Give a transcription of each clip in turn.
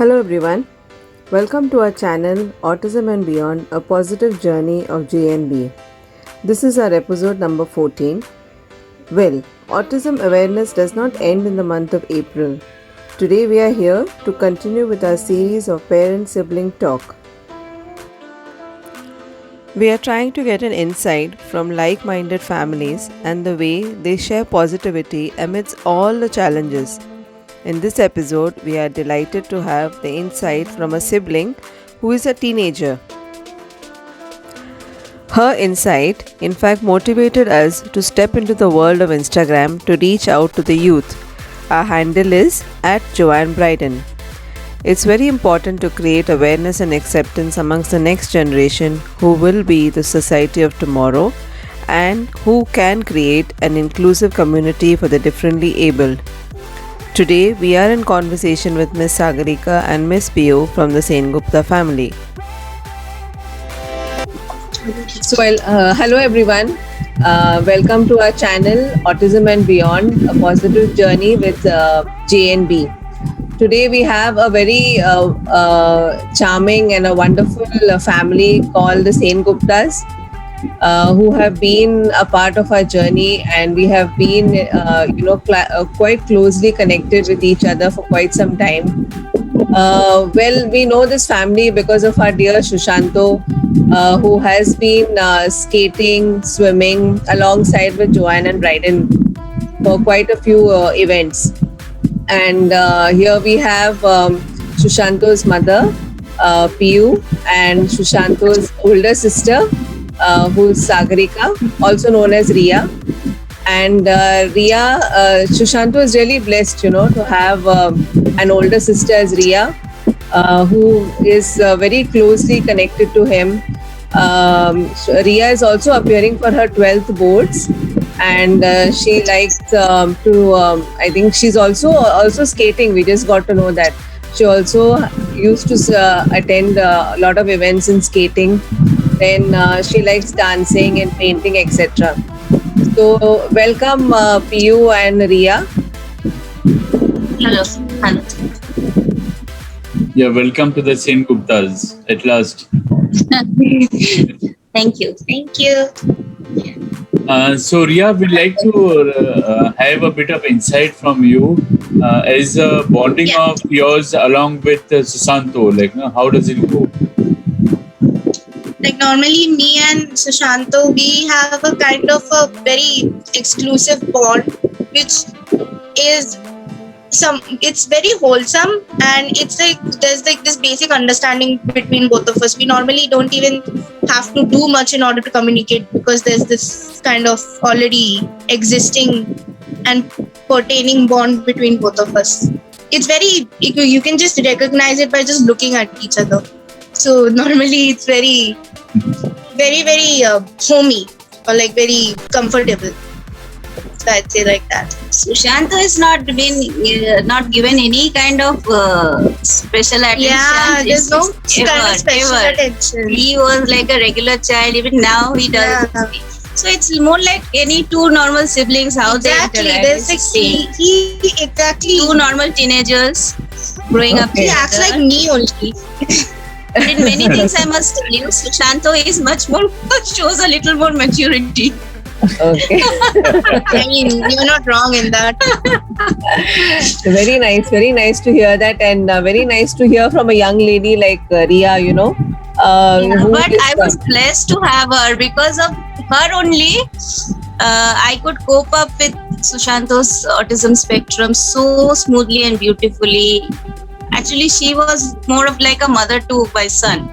Hello everyone, welcome to our channel Autism and Beyond, a positive journey of JNB. This is our episode number 14. Well, autism awareness does not end in the month of April. Today we are here to continue with our series of parent-sibling talk. We are trying to get an insight from like-minded families and the way they share positivity amidst all the challenges. In this episode, we are delighted to have the insight from a sibling who is a teenager. Her insight, in fact, motivated us to step into the world of Instagram to reach out to the youth. Our handle is @JoanneBryden. It's very important to create awareness and acceptance amongst the next generation who will be the society of tomorrow and who can create an inclusive community for the differently abled. Today, we are in conversation with Miss Sagarika and Miss Pio from the Sengupta family. Hello everyone. Welcome to our channel Autism and Beyond, a positive journey with JNB. Today we have a very charming and a wonderful family called the Senguptas. Who have been a part of our journey, and we have been quite closely connected with each other for quite some time. We know this family because of our dear Shushanto, who has been skating, swimming alongside with Joanne and Bryden for quite a few events. And here we have Shushanto's mother, Piyu, and Shushanto's older sister, who's Sagarika, also known as Ria. And Shushanto is really blessed, to have an older sister as Ria, who is very closely connected to him. Ria is also appearing for her 12th boards, and she likes I think she's also skating. We just got to know that. She also used to attend a lot of events in skating. Then she likes dancing and painting, etc. So welcome Piyu and Ria. Hello. Yeah, welcome to the Senguptas at last. Thank you. So Ria, we'd like to have a bit of insight from you as a bonding of yours along with Susanto. How does it go? Normally me and Sushanto, we have a kind of a very exclusive bond, which is it's very wholesome, and it's there's this basic understanding between both of us. We normally don't even have to do much in order to communicate, because there's this kind of already existing and pertaining bond between both of us. It's very, you can just recognize it by just looking at each other. So normally it's very homey, or very comfortable. So I'd say like that. Sushanta has not given any kind of special attention. Yeah, there's no kind of special attention. He was like a regular child. Even now he does. Yeah. So it's more like any two normal siblings, how they interact. There's he exactly two normal teenagers growing up. He acts like me only. But in many things, I must tell you, Sushanto is much more, shows a little more maturity. Okay. I mean, you're not wrong in that. Very nice to hear that, and very nice to hear from a young lady like Ria, But I was blessed to have her. Because of her only, I could cope up with Sushanto's autism spectrum so smoothly and beautifully. Actually, she was more of like a mother to my son.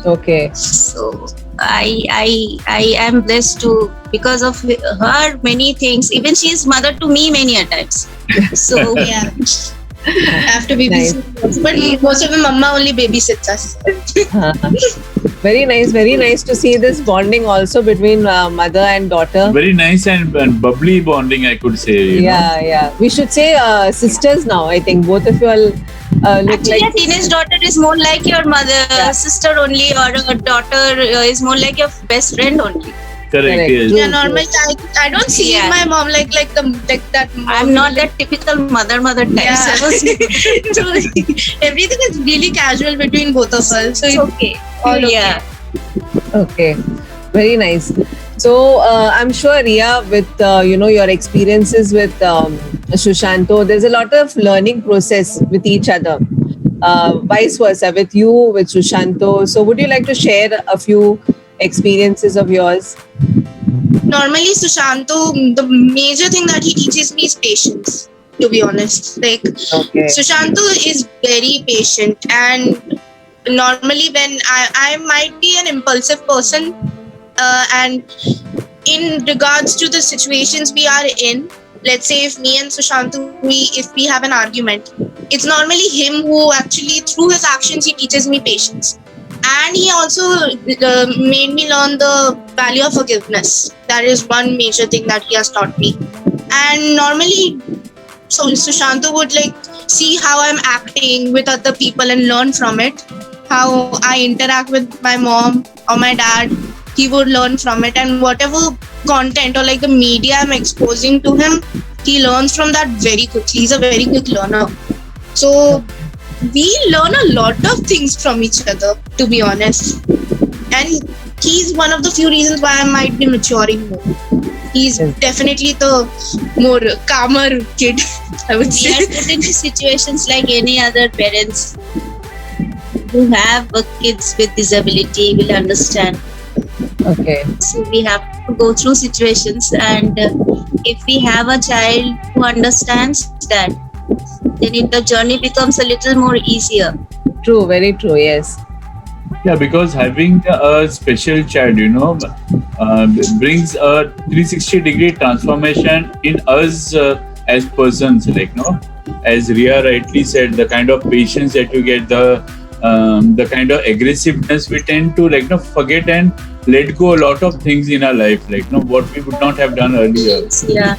Okay. So I am blessed to, because of her, many things. Even she is mother to me many a times. So yeah, I have to be busy. But most of the mama only babysits us. Very nice to see this bonding also between mother and daughter. Very nice and bubbly bonding, I could say. Yeah. We should say sisters now. I think both of you all look actually, like a teenage daughter is more like your mother, sister only, or a daughter is more like your best friend only. Correct. Yes. Yeah, normally I don't see Yeah. my mom like that. I'm not that typical mother type. Yeah. So So everything is really casual between both of us. So it's okay. all okay. Yeah. Okay, very nice. So I'm sure, Ria, with your experiences with Shushanto, there's a lot of learning process with each other. Vice versa with you, with Shushanto. So would you like to share a few experiences of yours? Normally Sushanto, the major thing that he teaches me is patience. To be honest, like Okay. Sushanto is very patient, and normally when I might be an impulsive person, and in regards to the situations we are in, let's say if me and Sushanto, if we have an argument, it's normally him who actually through his actions he teaches me patience, and he also made me learn the value of forgiveness. That is one major thing that he has taught me. And normally, so Sushanto would like see how I'm acting with other people and learn from it. How I interact with my mom or my dad, he would learn from it. And whatever content or like the media I'm exposing to him, he learns from that very quickly. He's a very quick learner. So we learn a lot of things from each other, to be honest. And he's one of the few reasons why I might be maturing more. He's definitely the more calmer kid, I would We say. are put into situations like any other parents who have kids with disability will understand. Okay. So we have to go through situations, and if we have a child who understands that, then the journey becomes a little more easier. True. Very true. Yes. Yeah, because having a special child, brings a 360-degree transformation in us as persons. As Ria rightly said, the kind of patience that you get, the kind of aggressiveness we tend to forget and let go a lot of things in our life, what we would not have done earlier. Yeah.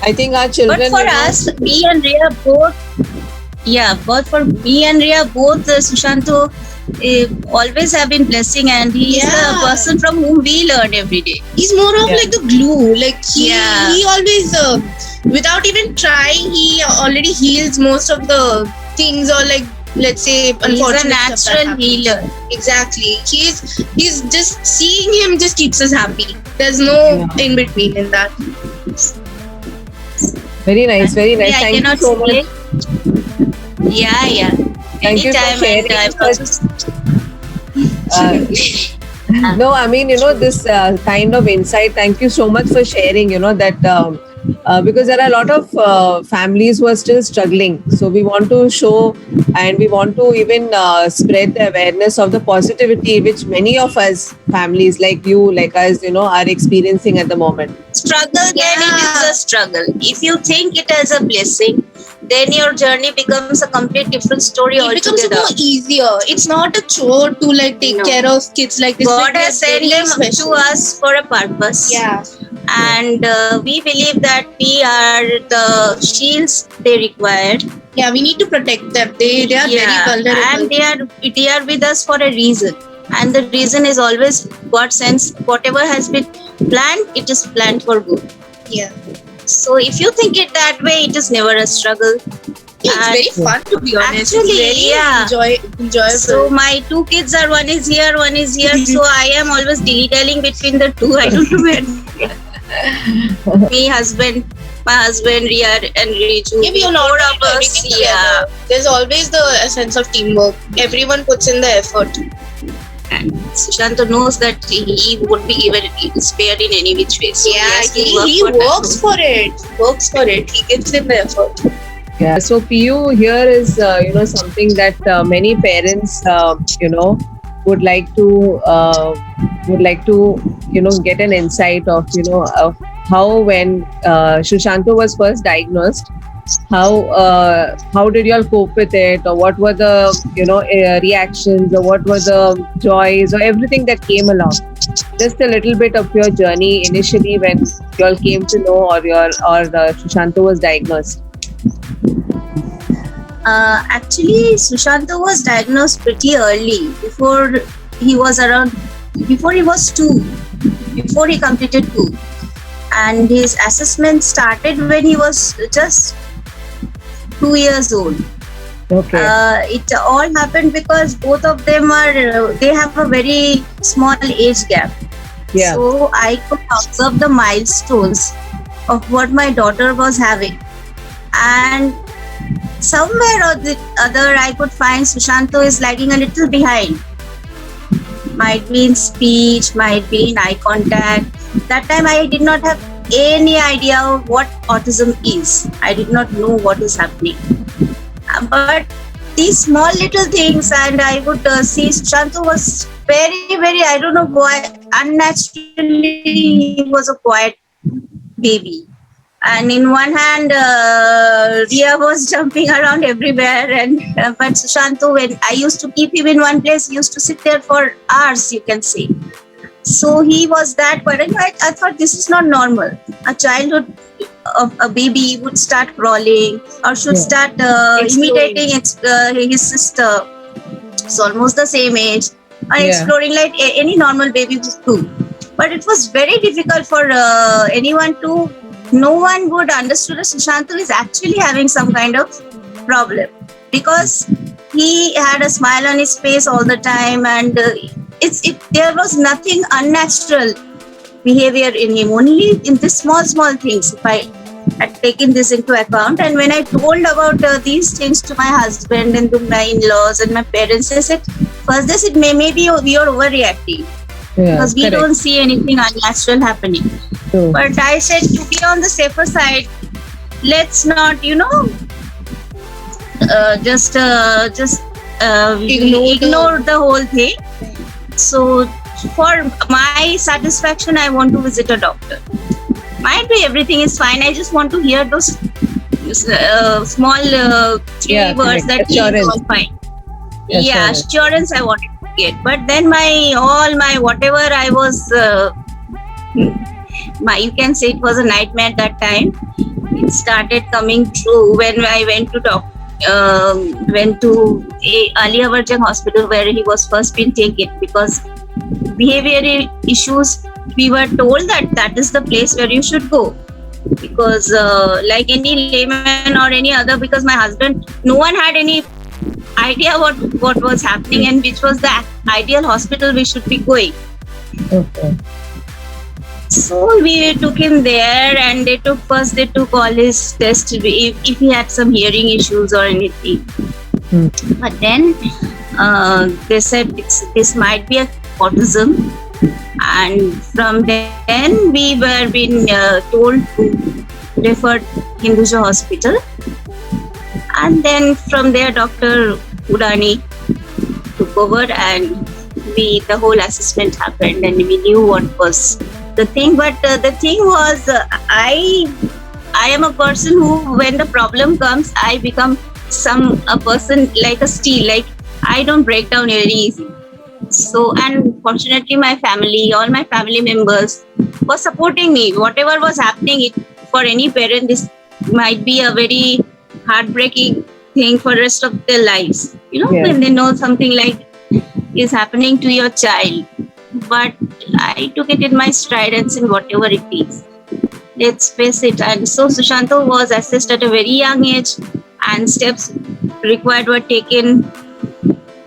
I think our children. But for us, me and Ria both, Sushanto always have been blessing, and he is Yeah. the person from whom we learn every day. He's more of Yeah. like the glue. Like he always, without even trying, he already heals most of the things, or like let's say He's a unfortunate stuff that natural happens. healer. Exactly. He's just seeing him just keeps us happy. There's no in between in that. Very nice. Very nice. I Thank you cannot so much. say. Yeah. Thank you for Anytime, sharing and such- No, I mean, this kind of insight. Thank you so much for sharing, that because there are a lot of families who are still struggling. So we want to show and we want to even spread the awareness of the positivity which many of us families like you, like us, are experiencing at the moment. struggle, then it is Yeah. a struggle. If you think it as a blessing, then your journey becomes a complete different story It becomes altogether. more easier. It's not a chore to like take No. care of kids like this. God Like, has they're sent very them special. to us for a purpose. Yeah. And we believe that we are the shields they required. Yeah, we need to protect them. They are very vulnerable. And they are with us for a reason. And the reason is always God sends whatever has been planned, it is planned for good. Yeah. So if you think it that way, it is never a struggle. Yeah, it's And very fun to be honest. actually, It's very yeah. enjoyable. So my two kids are, one is here, one is here. So I am always dilly-dallying between the two. I don't know where. My husband, Ria and Riju. Yeah, we are four not of us. everything Yeah. together. There's always the sense of teamwork. Everyone puts in the effort. And Sushanto knows that he won't be given spared in any which way. So has to he work for that. works for it. Works for it. He gives in the effort. Yeah. So PU here is something that many parents would like to get an insight of of how when Shushanto was first diagnosed, how did you all cope with it, or what were the reactions, or what were the joys, or everything that came along. Just a little bit of your journey initially when you all came to know, or Shushanto was diagnosed. Actually, Sushanto was diagnosed pretty early, before he was 2. before he completed 2. And his assessment started when he was just 2 years old. Okay. It all happened because both of them they have a very small age gap. Yeah. So I could observe the milestones of what my daughter was having. And somewhere or the other, I could find Sushanto is lagging a little behind. Might be in speech, might be in eye contact. That time I did not have any idea of what autism is. I did not know what is happening. But these small little things, and I would see Sushanto was very, I don't know why, unnaturally he was a quiet baby. And in one hand, Ria was jumping around everywhere, and but Sushanto, when I used to keep him in one place, he used to sit there for hours, you can say. So he was that, but I thought this is not normal. A childhood of a baby would start crawling or should start imitating his sister. It's almost the same age, and exploring like any normal baby would do. But it was very difficult for anyone to. No one would understand that Sushanto is actually having some kind of problem, because he had a smile on his face all the time, and there was nothing unnatural behavior in him, only in the small things. If I had taken this into account, and when I told about these things to my husband and to my in-laws and my parents, they said, first they said, maybe you're overreacting, because we don't see anything unnatural happening. But I said, to be on the safer side, let's not, just ignore the whole thing. So for my satisfaction, I want to visit a doctor. Might be everything is fine. I just want to hear those small 3 words that he is all fine. Assurance I wanted to get. But then my whatever I was, you can say it was a nightmare that time. It started coming true when I went to Alia Varjang Hospital, where he was first been taken, because behavioral issues, we were told that is the place where you should go, because like any layman or any other, because my husband, no one had any idea what was happening and which was the ideal hospital we should be going. Okay. So we took him there, and they took all his tests if he had some hearing issues or anything. But then they said this might be a autism, and from then we were being told to refer Hinduja Hospital, and then from there Dr. Udani took over, and the whole assessment happened, and we knew what was the thing. But the thing was, I am a person who, when the problem comes, I become a person like a steel. Like, I don't break down very easy. So, and fortunately, all my family members were supporting me. Whatever was happening, for any parent, this might be a very heartbreaking thing for the rest of their lives. When they know something like is happening to your child. But I took it in my stride and said, whatever it is, let's face it. And so Sushanto was assessed at a very young age, and steps required were taken.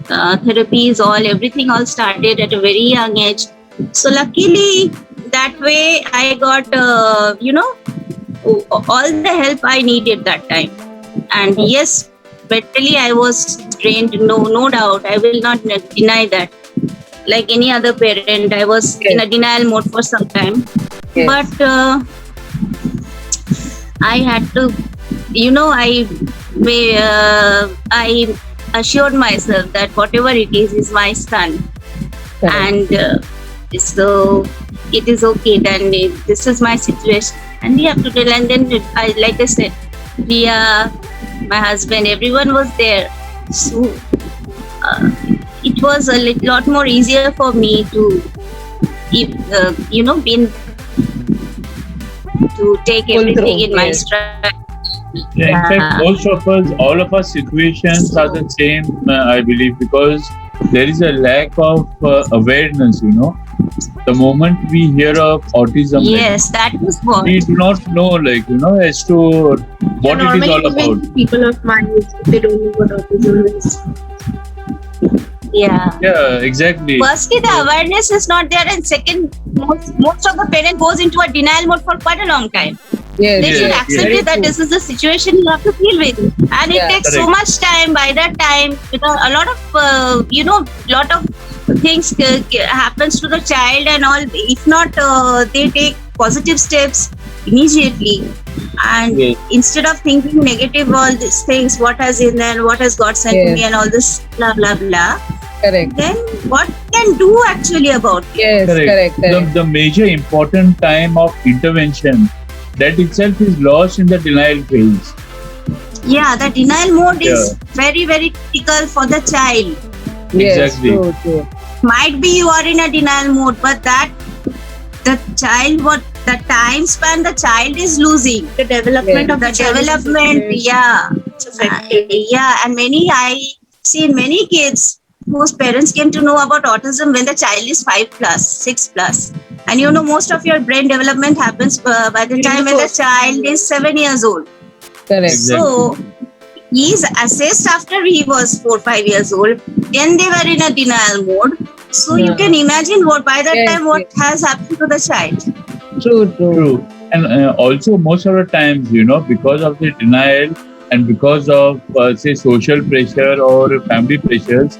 Therapies, everything all started at a very young age. So luckily, that way I got, all the help I needed that time. And yes, mentally I was trained, no doubt. I will not deny that. Like any other parent, I was in a denial mode for some time. But I had to, I assured myself that whatever it is my son. And so it is okay, then this is my situation. And we have to tell. And then, like I said, Ria, my husband, everyone was there. So it was a lot more easier for me to, to take everything in my stride. Yeah, in fact, all of our situations are the same, I believe, because there is a lack of awareness, the moment we hear of autism, Yes, that is what. we do not know, as to what it is all Normally, about. even people of my age, they don't know what autism is. Yeah. Yeah, exactly. Firstly, the awareness is not there, and second, most of the parent goes into a denial mode for quite a long time. Yes, They should yes, accept yes. it that this is the situation you have to deal with, and it Yeah, takes so correct. much time. By that time, a lot of lot of things happens to the child and all. If not, they take positive steps immediately, and Yes. instead of thinking negative all these things, what has in there, what has God sent Yes. me, and all this blah blah blah. correct. Then what can do actually about it? Yes, correct. The major important time of intervention, that itself is lost in the denial phase. Yeah, the denial mode is very very critical for the child. Yes, Exactly. true. Might be you are in a denial mode, but that the child, what the time span the child is losing, The development Yes. of the child is development, yeah, it's affected. and I see many kids whose parents came to know about autism when the child is 5 plus, 6 plus, and most of your brain development happens by the During time the when the first child is 7 years old. Correct. Exactly. So he is assessed after he was 4-5 years old. Then they were in a denial mode. So you Yeah. can imagine what by that Yes, time what has happened to the child. True. True. And also, most of the times, because of the denial and because of, say, social pressure or family pressures,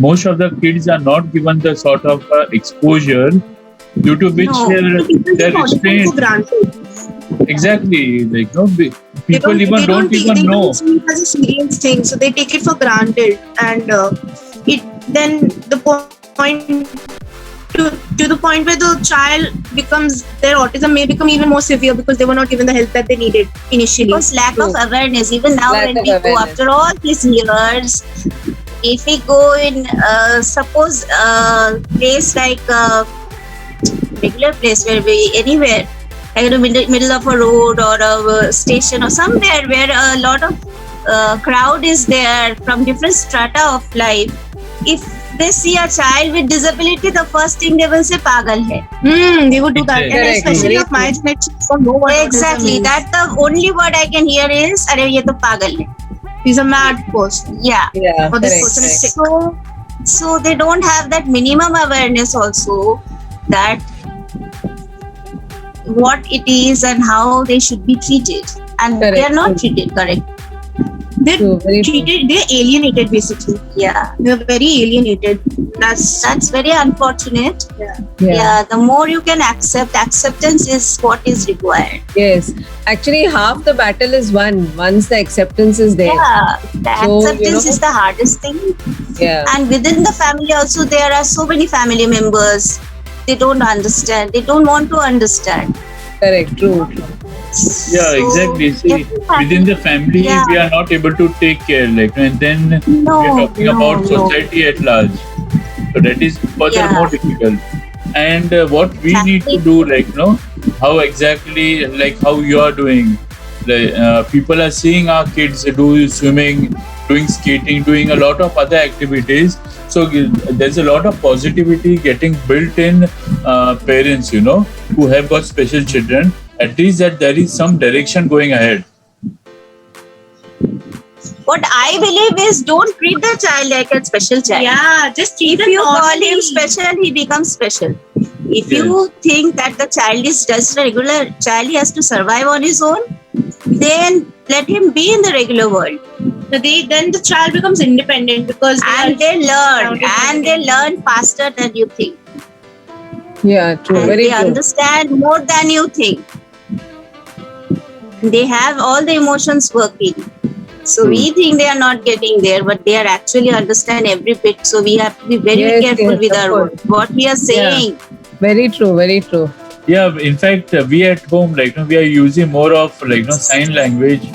most of the kids are not given the sort of exposure due to which No. People they're take autism restrained. for granted. Exactly. They People even don't they even know. don't see it as a serious thing, so they take it for granted, and it then the point to the point where the child becomes, their autism may become even more severe because they were not given the help that they needed initially. Because lack of True. awareness. Even now Lack when of we go awareness. after all these years, if we go in suppose a place like a regular place where we anywhere, like in the middle of a road or a station or somewhere where a lot of crowd is there from different strata of life, if they see a child with disability, the first thing they will say pagal hai. They would do that, and Correct. especially Very of my generation, don't know what Exactly. autism is. That's the only word I can hear is "Arey ye to pagal hai." He's a mad person. Yeah. Yeah, Or this correct. person is correct. sick. So they don't have that minimum awareness also that what it is and how they should be treated, and they are Correct. not treated correct. They're True, very true. treated, they're alienated basically. Yeah, They're very alienated. That's very unfortunate. Yeah. The more you can acceptance is what is required. Yes. Actually, half the battle is won once the acceptance is there. Yeah, the So, acceptance is the hardest thing. Yeah. And within the family also there are so many family members, they don't understand, they don't want to understand. Correct. True. Yeah, exactly. See, within the family, Yeah. we are not able to take care, and then No, we are talking about society at large. So that is further Yeah. more difficult. And what we need to do, how exactly, how you are doing. People are seeing our kids do swimming, doing skating, doing a lot of other activities. So there's a lot of positivity getting built in parents, who have got special children. At least that there is some direction going ahead. What I believe is don't treat the child like a special child. yeah. Just treat If them you call normally. him special, he becomes special. If Yes. you think that the child is just a regular child, he has to survive on his own, then let him be in the regular world. Then the child becomes independent because And they learn. surrounded by And they learn faster than you think. Yeah. True. And Very they true. understand more than you think. They have all the emotions working. So we think they are not getting there, but they are actually understand every bit. So we have to be very Yes, careful yes, with of our course. what we are saying. Very true. Very true. Yeah, in fact, we at home, we are using more of sign language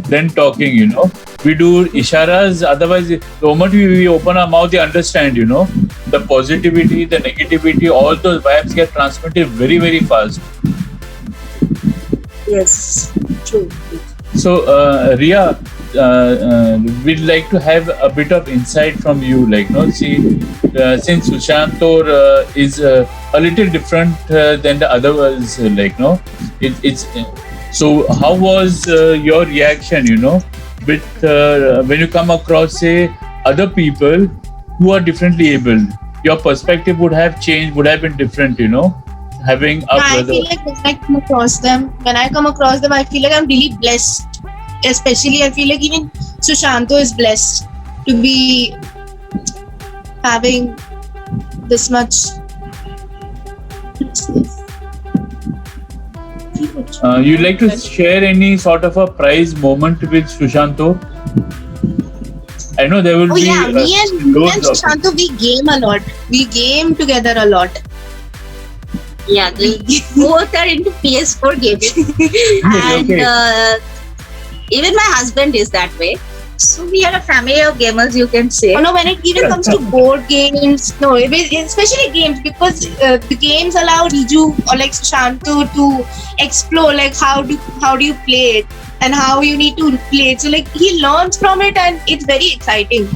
than talking. We do isharas. Otherwise, the moment we open our mouth, they understand. The positivity, the negativity, all those vibes get transmitted very, very fast. Yes, true. So, Ria, we'd like to have a bit of insight from you. Like, no, see, since Sushantor is a little different than the others, it's so. How was your reaction? With when you come across, say, other people who are differently abled, your perspective would have changed, would have been different. Having a I brother. feel like when I come across them, I feel like I'm really blessed. Especially, I feel like even Sushanto is blessed to be having this much. You'd like to share any sort of a prize moment with Sushanto? I know there will Oh be. yeah, me and loads of it. Sushanto, we game a lot. We game together a lot. Yeah, they both are into PS4 games. And Okay. even my husband is that way. So we are a family of gamers, you can say. Oh no, when it even comes to board games, no, especially games, because the games allow Riju or like Sushanto to explore like how do you play it and how you need to play it. So like he learns from it and it's very exciting.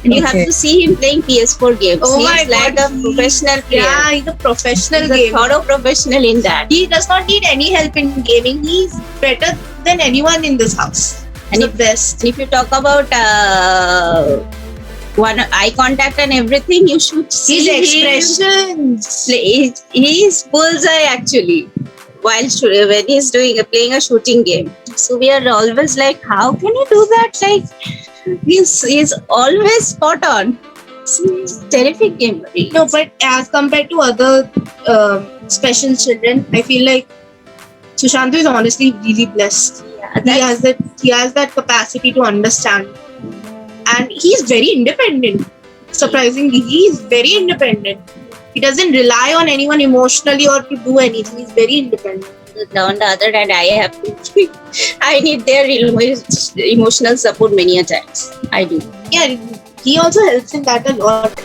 And you have to see him playing PS4 games. Oh He's my like God, a professional player. Yeah, he's a professional He's a gamer. thorough professional in that. He does not need any help in gaming. He's better than anyone in this house. And He's the best. And if you talk about one eye contact and everything, you should see His him expressions. play. He's bullseye actually while when he's playing a shooting game. So we are always like, how can you do that? Like he's always spot on. He's a terrific gamer. No, but as compared to other special children, I feel like Sushanto is honestly really blessed. Yeah, He has that capacity to understand, and he's very independent. Surprisingly, he is very independent. He doesn't rely on anyone emotionally or to do anything. He's very independent. on the other hand, I need their emotional support many a times. I do. Yeah, he also helps in that a lot.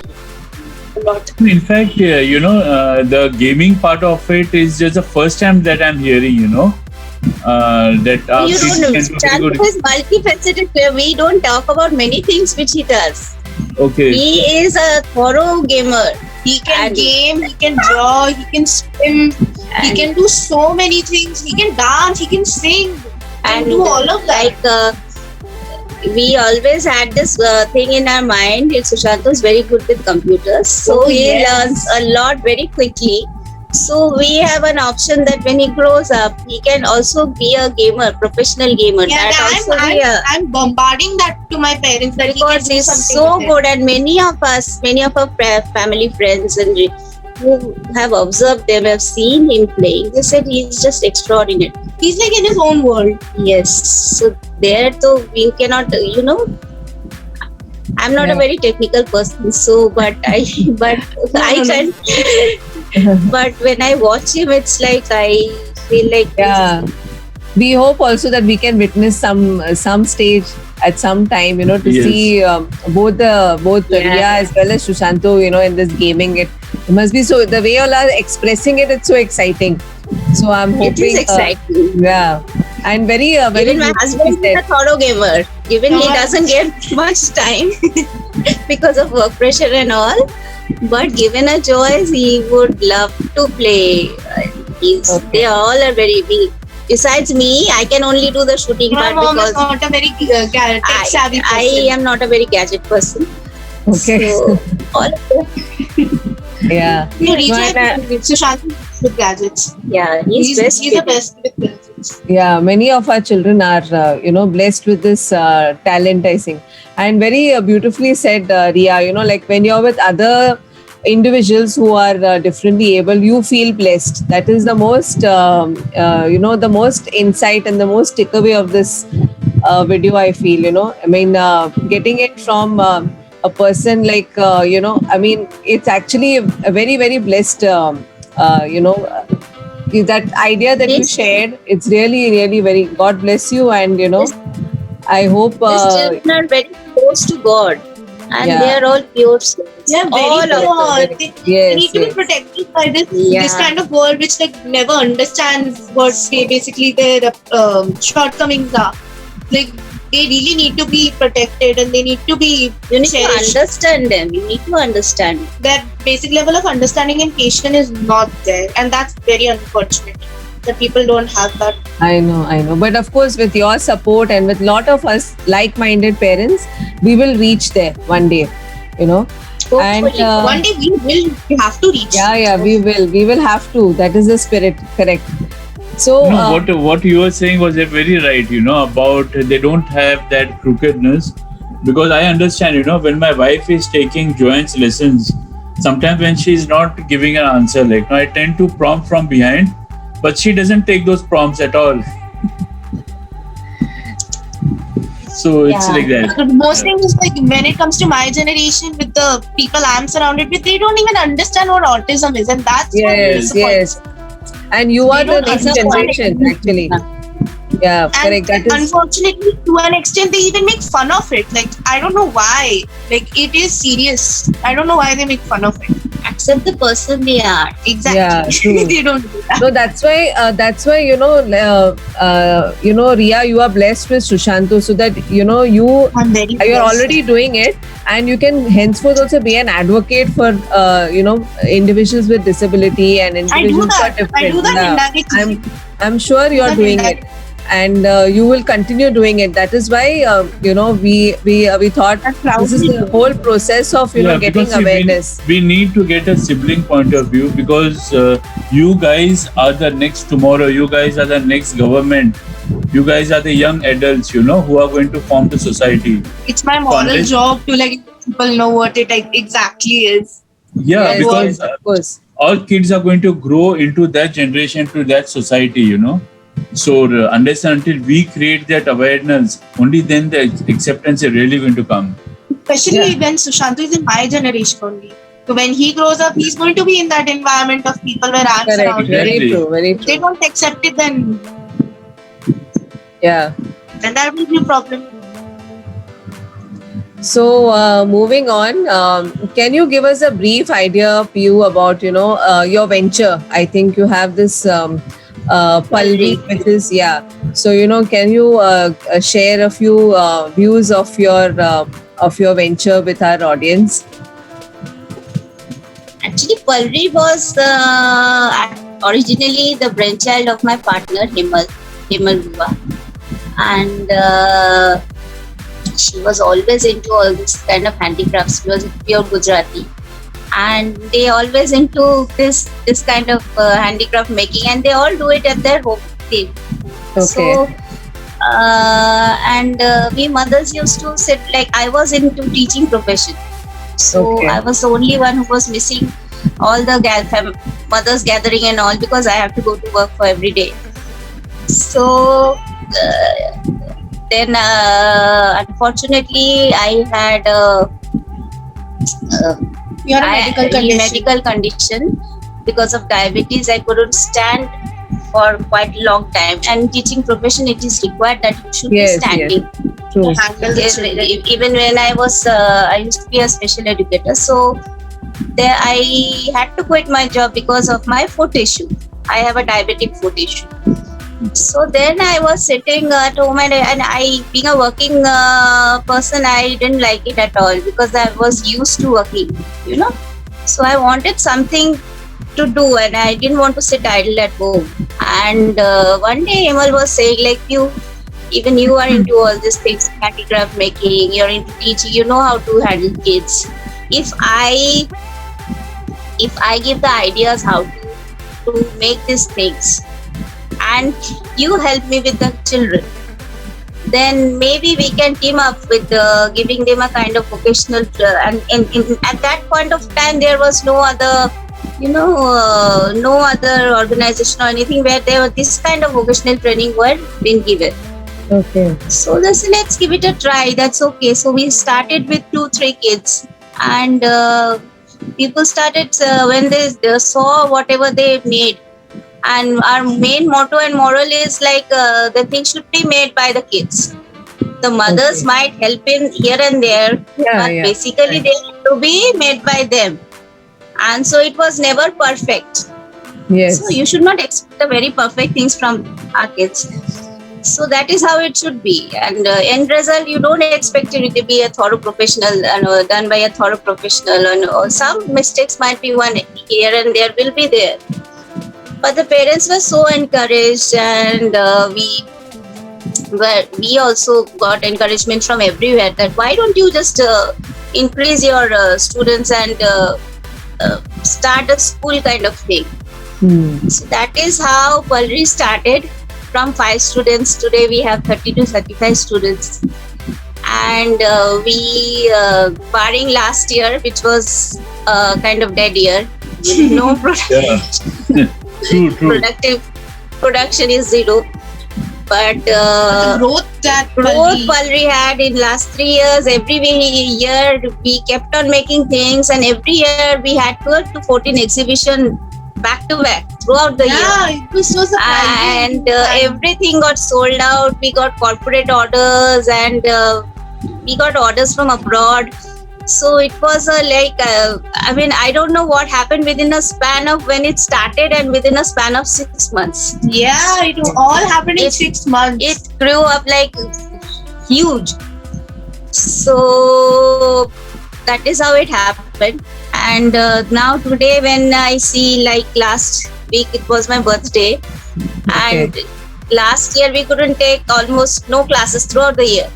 A lot. In fact, the gaming part of it is just the first time that I'm hearing, that You kids don't know. can do very Chandu good. is multifaceted player. We don't talk about many things which he does. Okay. He is a thorough gamer. He can And- game, he can draw, he can swim, he And- can do so many things. He can dance, he can sing, he can And do all of that. we always had this thing in our mind. Sushanto is very good with computers, so Oh, he yes. learns a lot very quickly. So we have an option that when he grows up, he can also be a gamer, professional gamer. Yeah, that also I'm bombarding that to my parents that because he can do he's something so with it. good, and many of our family friends and who have observed them have seen him playing. They said he's just extraordinary. He's like in his own world. Yes, so there though we cannot, I'm not a Yeah. very technical person, so but I no. can. But when I watch him, it's like I feel like Yeah. We hope also that we can witness some stage at some time, to Yes. see both Yeah. Riya as well as Sushanto, in this gaming. It must be so. The way you all are expressing it, it's so exciting. So I'm it hoping. is exciting. Yeah, and very Even my husband is a thorough gamer. Even he Yeah. doesn't get much time because of work pressure and all. But given a choice, he would love to play. They all are very big. Besides me, I can only do the shooting My part mom is because not a very tech savvy person. I am not a very gadget person. Okay. So all of them, Yeah. No, Riju No, and, is Sushanto with gadgets. yeah, he's best. He's the best with gadgets. Yeah, many of our children are, blessed with this talent, I think. And very beautifully said, Riya, like when you're with other individuals who are differently able, you feel blessed. That is the most, the most insight and the most takeaway of this video, I feel, I mean, getting it from a person like, it's actually a very, very blessed, that idea that you Yes. shared. It's really, really very, God bless you. And, Yes. I hope, These children are very close to God, and Yeah. they are all pure souls. Yeah, very all of them. pure. They yes, need to be yes. protected by this Yeah. kind of world which like never understands what basically their shortcomings are. Like they really need to be protected and they need to be You need to cherished. understand them. You need to understand. That basic level of understanding and patience is not there, and that's very unfortunate that people don't have that. I know. But of course, with your support and with lot of us like-minded parents, we will reach there one day. You know. And Hopefully. One day we have to reach. yeah, we will have to. That is the spirit. Correct. So What you were saying was very right, about they don't have that crookedness. Because I understand, when my wife is taking Joanne's lessons, sometimes when she's not giving an answer, like, I tend to prompt from behind, but she doesn't take those prompts at all. So it's like that. The most thing is like when it comes to my generation with the people I'm surrounded with, they don't even understand what autism is, and that's what yes. disappoints. And you are They the don't next understand. generation, actually. Yeah, And correct. That is unfortunately, to an extent, they even make fun of it. Like, I don't know why. Like, it is serious. I don't know why they make fun of it. Accept the person they are. Exactly. Yeah, true. They don't do that. no. That's why Ria, you are blessed with Sushanto, so that you I'm very you're blessed. already doing it, and you can henceforth also be an advocate for individuals with disability and I do individuals who are that. different. I do that Yeah. indirectly. I'm sure you're That doing it, and you will continue doing it. That is why we thought this is the whole process of getting because see, awareness. we need to get a sibling point of view, because you guys are the next tomorrow. You guys are the next government. You guys are the young adults, who are going to form the society. It's my moral Content. job to let people know what it exactly is. Yeah, Yes, because yes, of course. all kids are going to grow into that generation, to that society, So unless and until we create that awareness, only then the acceptance is really going to come. Especially when Sushanto is in my generation only. So when he grows up, he's going to be in that environment of people where I'm Correct. surrounded. Very Exactly. true. Very If they true. don't accept it, then Yeah. that will be a problem. So moving on, can you give us a brief idea, Piyu, about your venture? I think you have this Palvi, which is So can you share a few views of your venture with our audience? Actually, Palvi was originally the brainchild of my partner Himal Bua, and she was always into all this kind of handicrafts. She was pure Gujarati, and they always into this kind of handicraft making, and they all do it at their home. Okay. So, we mothers used to sit, like, I was into teaching profession. So Okay. I was the only one who was missing all the mothers gathering and all, because I have to go to work for every day. So then unfortunately I had You're a medical condition. medical condition. Because of diabetes, I couldn't stand for quite a long time, and teaching profession, it is required that you should Yes, be standing. True. Handle the children. Even when I was I used to be a special educator, so there I had to quit my job because of my foot issue. I have a diabetic foot issue. So then I was sitting at home, and I, being a working person, I didn't like it at all, because I was used to working, So I wanted something to do, and I didn't want to sit idle at home. And one day Himal was saying, like, even you are into all these things, handicraft making, you're into teaching, you know how to handle kids. If I give the ideas how to make these things, and you help me with the children, then maybe we can team up with giving them a kind of vocational and at that point of time there was no other no other organization or anything where there was this kind of vocational training were being given. Okay. So let's give it a try. That's okay. So we started with 2-3 kids, and people started when they saw whatever they made. And our main motto and moral is like the thing should be made by the kids. The mothers Okay. might help in here and there, but basically they have to be made by them. And so it was never perfect. Yes. So you should not expect the very perfect things from our kids. So that is how it should be. And end result, you don't expect it to be a thorough professional and done by a thorough professional. And some mistakes might be one here and there will be there. But the parents were so encouraged, and we also got encouragement from everywhere that why don't you just increase your students and start a school kind of thing. So that is how Pulri started. From 5 students, today we have 30 to 35 students. And we, barring last year, which was kind of dead year, with no True. production is zero. But The growth that Pulri had in last 3 years, every year we kept on making things, and every year we had 12 to 14 exhibition back to back throughout the year. Yeah, it was so surprising. And everything got sold out. We got corporate orders, and we got orders from abroad. So it was I don't know what happened within a span of when it started and within a span of 6 months. Yeah, it all happened in 6 months. It grew up like huge. So that is how it happened. And now today when I see, like last week it was my birthday, and last year we couldn't take almost no classes throughout the year,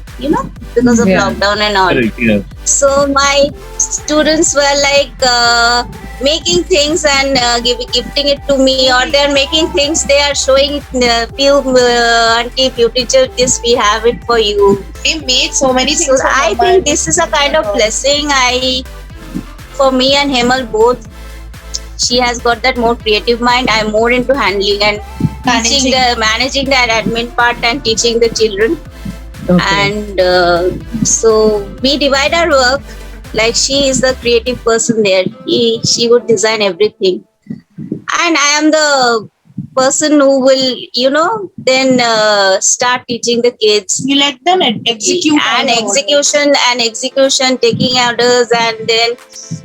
because of lockdown and all. Correct, yeah. So my students were like making things and gifting it to me, or they're making things, they are showing auntie, few teacher, this we have it for you. They made so many So things. for I Mama. think this is a kind of blessing. For me and Hemal both, she has got that more creative mind. I'm more into handling and managing that admin part and teaching the children. And so we divide our work. Like she is the creative person there. She would design everything, and I am the person who will, then start teaching the kids. You let them execute. And all the execution, taking orders and then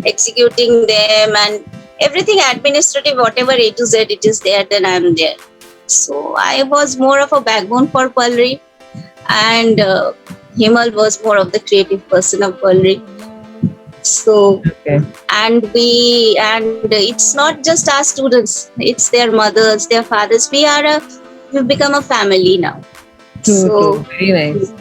executing them, and everything administrative, whatever A to Z it is there, then I'm there. So I was more of a backbone for Pulri, and Hemal was more of the creative person of Pulri. So and it's not just our students, it's their mothers, their fathers. We've become a family now. True. Very nice.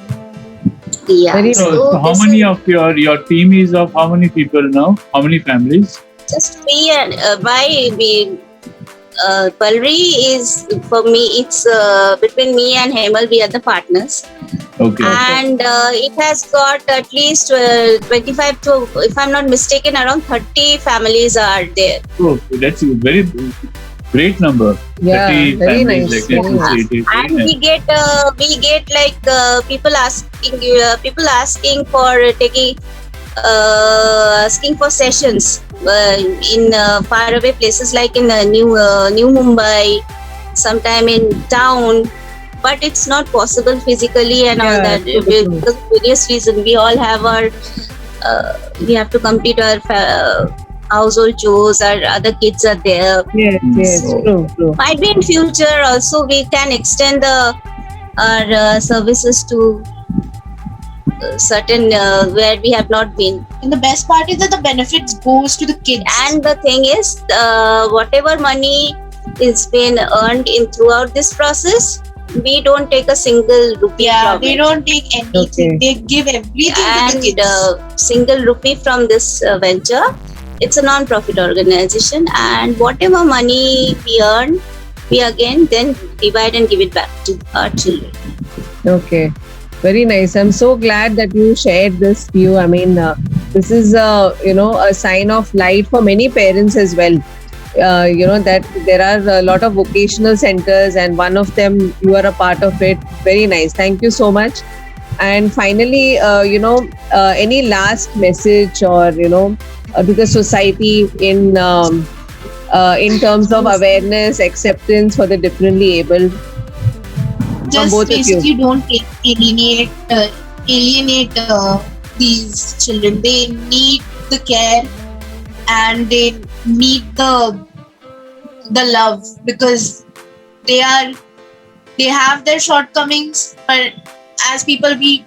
Yeah. Very So how many of your team is of how many people now? How many families? Just me and Pulri is, for me, it's between me and Hemal, we are the partners. Okay. And it has got at least 25 to, if I'm not mistaken, around 30 families are there. Oh, that's a very great number. Yeah, 30 very families, nice. like, Very nice. it is very And nice. we get like people asking for taking asking for sessions in faraway places like in New Mumbai, sometime in town, but it's not possible physically and all Yeah, that true. because of various reasons. We all have our we have to complete our household chores. Our other kids are there. Yes, So- true. Might be in future also we can extend our services to certain where we have not been. And the best part is that the benefits goes to the kids. And the thing is, whatever money is being earned in throughout this process, we don't take a single rupee from they it. don't take anything. Okay. They give everything to the And kids. single rupee from this venture. It's a non-profit organization, and whatever money we earn, we again then divide and give it back to our children. Okay. Very nice. I'm so glad that you shared this view. I mean, this is a sign of light for many parents as well. That there are a lot of vocational centers, and one of them you are a part of it. Very nice. Thank you so much. And finally, any last message or to the society in terms of awareness, acceptance for the differently abled. Just both of you. basically don't alienate these children. They need the care and they need the love, because they are They have their shortcomings, but as people, we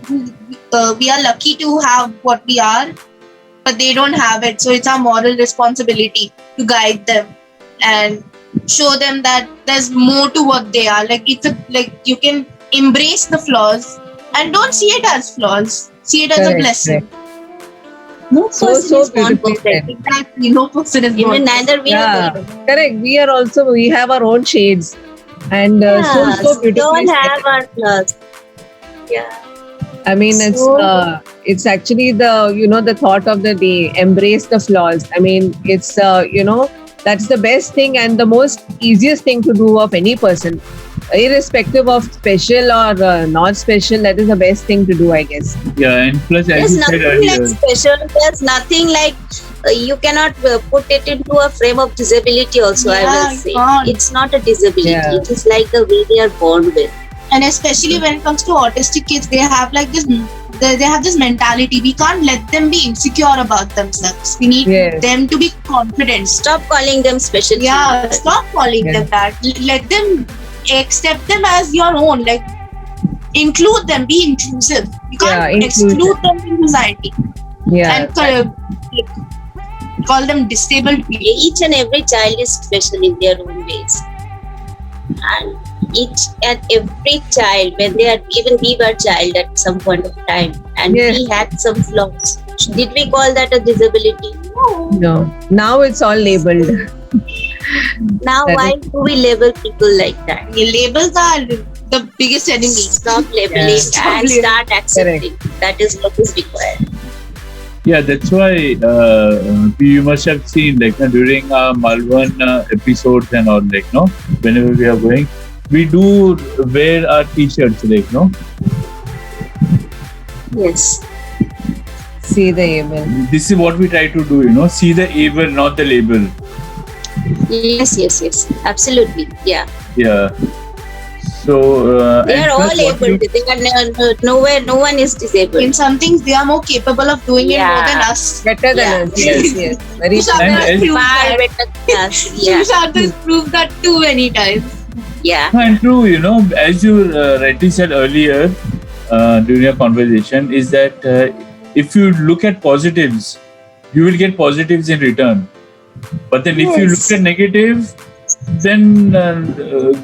are lucky to have what we are, but they don't have it. So it's our moral responsibility to guide them and show them that there's more to what they are. Like you can embrace the flaws and don't see it as flaws. See it as a Correct, blessing. No person is born beautifully perfect. said. Exactly. No person is Even born. neither we Yeah, are. correct. We have our own shades, and so We beautifully don't said. have our flaws. Yeah. I mean, it's actually the thought of the day. Embrace the flaws. I mean, it's that's the best thing and the most easiest thing to do of any person, irrespective of special or not special. That is the best thing to do, I guess. Yeah, and plus, as There's you said nothing earlier, like special. There's nothing like you cannot put it into a frame of disability. Also, I Yeah, will you say can't. it's not a disability. Yeah. It is like the way they are born with. And especially when it comes to autistic kids, they have like this. They have this mentality. We can't let them be insecure about themselves. We need Yes. them to be confident. Stop calling them special. Yeah, children. stop calling Yeah. them that. Let them accept them as your own. Like include them. Be inclusive. You Yeah, can't inclusive. exclude them in society Yeah. and call them disabled people. Each and every child is special in their own ways, and each and every child, when they are even we were child at some point of time, and Yes. we had some flaws. Did we call that a disability? No. No. Now it's all labeled. Now, That why do we label people like that? Labels are the biggest enemy. Stop labeling Yeah. Stop and labeling. start accepting. That is what is required. yeah, that's why you must have seen during our Malvan episodes and all, whenever we are going, we do wear our t-shirts, Yes. See the email. This is what we try to do, see the able, not the label. Yes. Absolutely. Yeah. Yeah. So They and are all plus what able. They are nowhere. No one is disabled. In some things, they are more capable of doing it more than us. Better than Yeah. us. Yes. Very Tushar true. And has as- proved Far that. better than us. Yeah. Tushar has proved that too many times. Yeah. And true, as you rightly said earlier during your conversation, is that if you look at positives, you will get positives in return. But then if you Yes. look at negative, then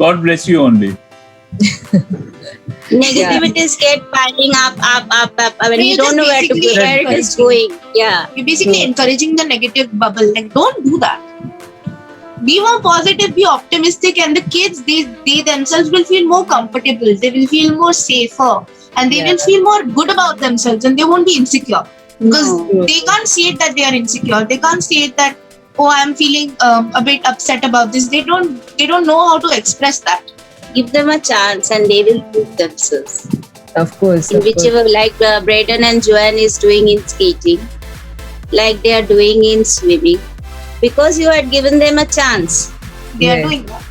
God bless you only. Negativities get piling up. I mean, you You're don't know just where to go, basically where it is encouraging. going. Yeah. You're basically encouraging the negative bubble. Like, don't do that. Be more positive, be optimistic, and the kids, they themselves will feel more comfortable. They will feel more safer, and they Yeah. will feel more good about themselves, and they won't be insecure because No. they can't see it that they are insecure. They can't see it that, oh, I'm feeling a bit upset about this. They don't know how to express that. Give them a chance, and they will prove themselves. Of course. In whichever, like Braden and Joanne is doing in skating, like they are doing in swimming, because you had given them a chance. They are Yes. doing that.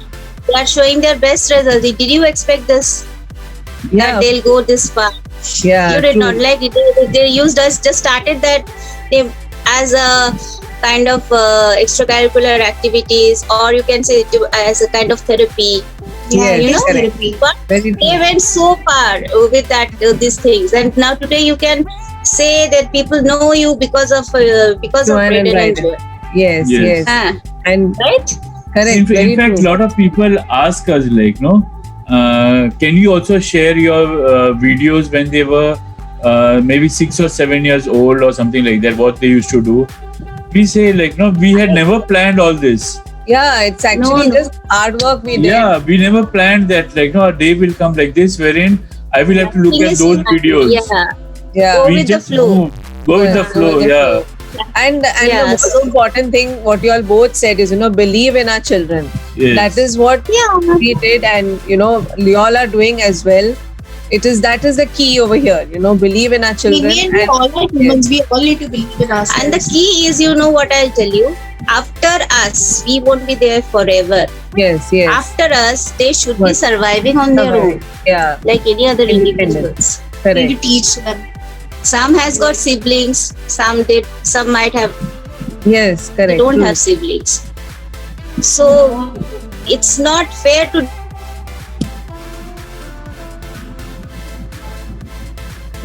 They are showing their best results. Did you expect this? Yeah. That they'll go this far? Yeah. You did true. not. Like they used us, just started that they, as a kind of extracurricular activities, or you can say as a kind of therapy. Yes, you know, correct. therapy. But Very they true. went so far with that these things, and now today you can say that people know you because of Joanne and Braden and Braden. Joanne. Yes. Yes. And Right? correct. Very In fact, true. a lot of people ask us, can you also share your videos when they were maybe 6 or 7 years old or something like that, what they used to do? We say, we had never planned all this. Yeah, it's actually No. just hard work we did. Yeah, we never planned that, a day will come like this wherein I will have to look at those videos. Yeah. Yeah. Go We with the just flow. move, go with the Yeah, flow, go with the yeah. flow. And Yeah, the most so- important thing, what you all both said is, believe in our children. Yes. That is what Yeah. we did, and you all are doing as well. That is the key over here. Believe in our children. We and- all are humans. We all need to believe in ourselves. And the key is, what I'll tell you. After us, we won't be there forever. yes. After us, they should be But- surviving on their own, Yeah, like any other Independent. individuals. we correct. need to teach them. Some has got siblings, some did, some might have Yes, correct. they don't True. have siblings. So it's not fair to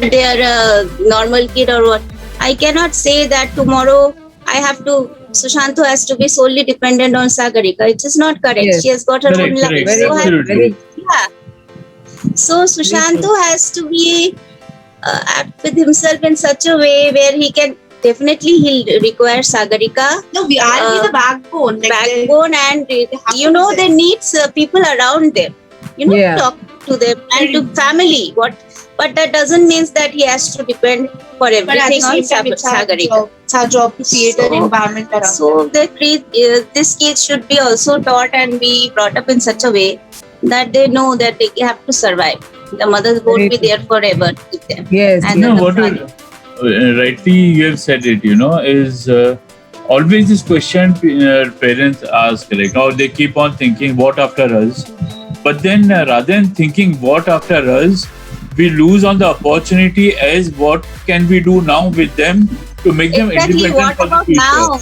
they are a normal kid or what. I cannot say that tomorrow I have to. Sushanto has to be solely dependent on Sagarika. It is not correct. Yes. She has got her Correct, own life. correct. Very So good, Absolutely. very yeah. So Sushanto has to be act with himself in such a way where he can definitely he'll require Sagarika No, we are Uh, the backbone. Like backbone and you know they needs people around them. You know, Yeah. talk to them and to family. But that doesn't means that he has to depend for but at the everything on same time, it's our Sagarika. job. It's our job to create an So- environment around. So this kids should be also taught and be brought up in such a way that they know that they have to survive. The mothers won't be there forever with them. Yes. And You know then the what? father. Rightly, you have said it. Is always this question parents ask, like, now they keep on thinking, what after us? But then, rather than thinking what after us, we lose on the opportunity as what can we do now with them to make them Exactly. independent What for the about future. now?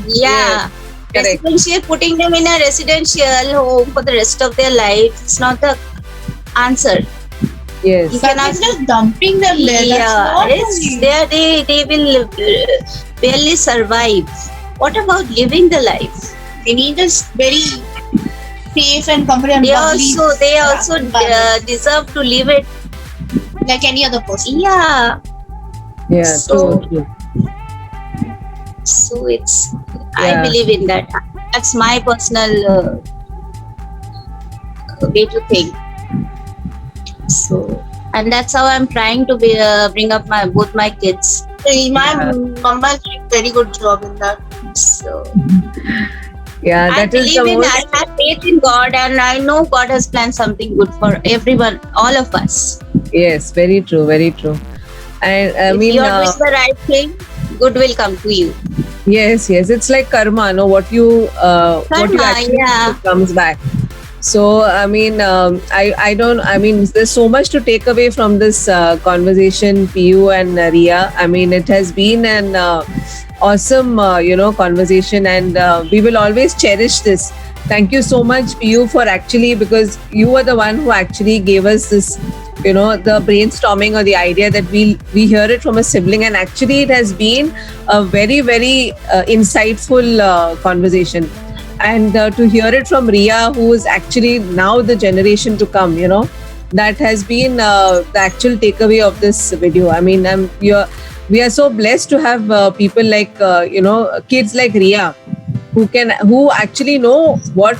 Yeah. Correct. Residential, putting them in a residential home for the rest of their life, it's not the answer. Yes. You That cannot. is just dumping them there. Yeah, That's it's not they will barely survive. What about living the life? they need us very safe and comfortable and They bubbly they also environment, deserve to live it. like any other person. Yeah. Yeah. So- True. So it's I Yeah. believe in that. That's my personal way to think. So and that's how I'm trying to bring up both my kids. My Yeah. mama is doing very good job in that. So Yeah. I That is the believe in most. I have faith in God and I know God has planned something good for everyone, all of us. Yes. Very true. Very true. And I If mean. you are doing the right thing, good will come to you. Yes, yes. It's like karma, no? What you Karma, actually yeah. do comes back. So I mean, I don't. I mean, there's so much to take away from this conversation, Piyu and Ria. I mean, it has been an awesome, conversation, and we will always cherish this. Thank you so much, Piyu, for actually, because you were the one who actually gave us this, the brainstorming or the idea that we hear it from a sibling, and actually it has been a very, very insightful conversation. And to hear it from Ria, who is actually now the generation to come, that has been the actual takeaway of this video. I mean, we are so blessed to have people like, kids like Ria, who actually know what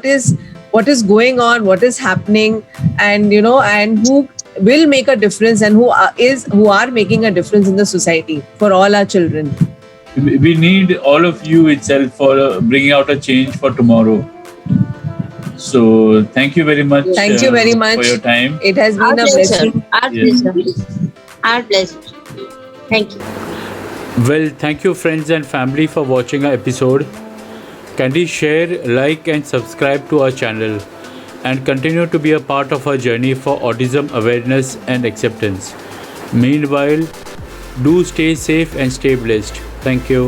is going on, what is happening, and and who will make a difference, and who are making a difference in the society for all our children. We need all of you itself for bringing out a change for tomorrow. So thank you very much. Thank you very much for your time. It has Our been a pleasure. blessing. Our Yes. pleasure. Our pleasure. Thank you. Well, thank you, friends and family, for watching our episode. Kindly share, like, and subscribe to our channel, and continue to be a part of our journey for autism awareness and acceptance. Meanwhile, do stay safe and stay blessed. Thank you.